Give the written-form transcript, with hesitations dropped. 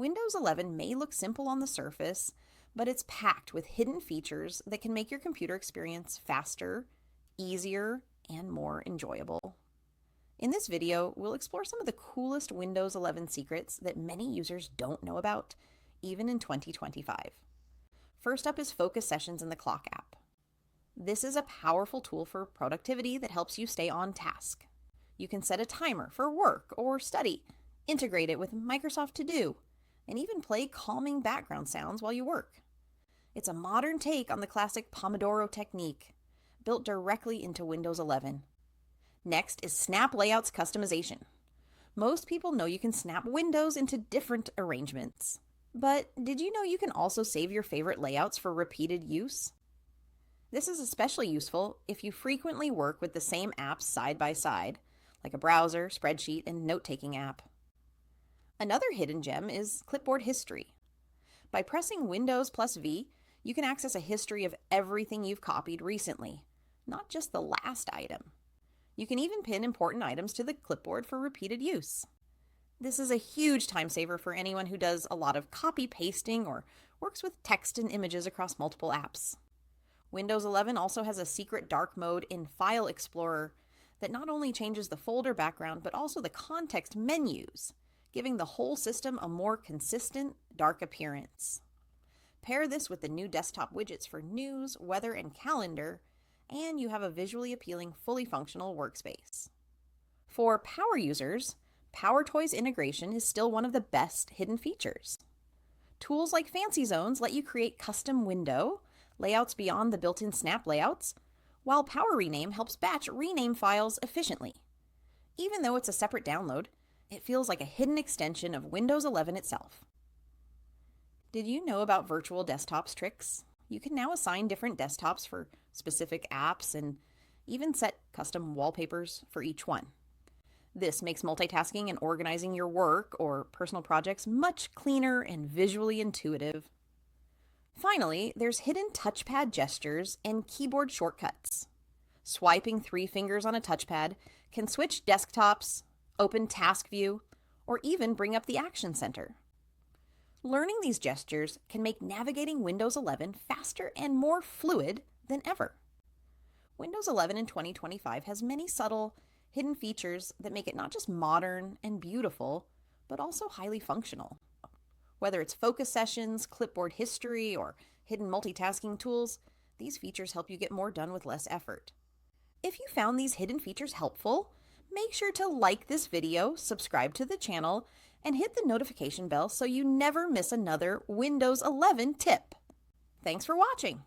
Windows 11 may look simple on the surface, but it's packed with hidden features that can make your computer experience faster, easier, and more enjoyable. In this video, we'll explore some of the coolest Windows 11 secrets that many users don't know about, even in 2025. First up is Focus Sessions in the Clock app. This is a powerful tool for productivity that helps you stay on task. You can set a timer for work or study, integrate it with Microsoft To Do, and even play calming background sounds while you work. It's a modern take on the classic Pomodoro technique, built directly into Windows 11. Next is Snap Layouts Customization. Most people know you can snap windows into different arrangements. But did you know you can also save your favorite layouts for repeated use? This is especially useful if you frequently work with the same apps side by side, like a browser, spreadsheet, and note-taking app. Another hidden gem is Clipboard History. By pressing Windows plus V, you can access a history of everything you've copied recently, not just the last item. You can even pin important items to the clipboard for repeated use. This is a huge time saver for anyone who does a lot of copy pasting or works with text and images across multiple apps. Windows 11 also has a secret dark mode in File Explorer that not only changes the folder background but also the context menus, giving the whole system a more consistent, dark appearance. Pair this with the new desktop widgets for news, weather, and calendar, and you have a visually appealing, fully functional workspace. For power users, PowerToys integration is still one of the best hidden features. Tools like Fancy Zones let you create custom window layouts beyond the built-in snap layouts, while Power Rename helps batch rename files efficiently. Even though it's a separate download, it feels like a hidden extension of Windows 11 itself. Did you know about virtual desktops tricks? You can now assign different desktops for specific apps and even set custom wallpapers for each one. This makes multitasking and organizing your work or personal projects much cleaner and visually intuitive. Finally, there's hidden touchpad gestures and keyboard shortcuts. Swiping 3 fingers on a touchpad can switch desktops, open Task View, or even bring up the Action Center. Learning these gestures can make navigating Windows 11 faster and more fluid than ever. Windows 11 in 2025 has many subtle, hidden features that make it not just modern and beautiful, but also highly functional. Whether it's focus sessions, clipboard history, or hidden multitasking tools, these features help you get more done with less effort. If you found these hidden features helpful, make sure to like this video, subscribe to the channel, and hit the notification bell so you never miss another Windows 11 tip. Thanks for watching!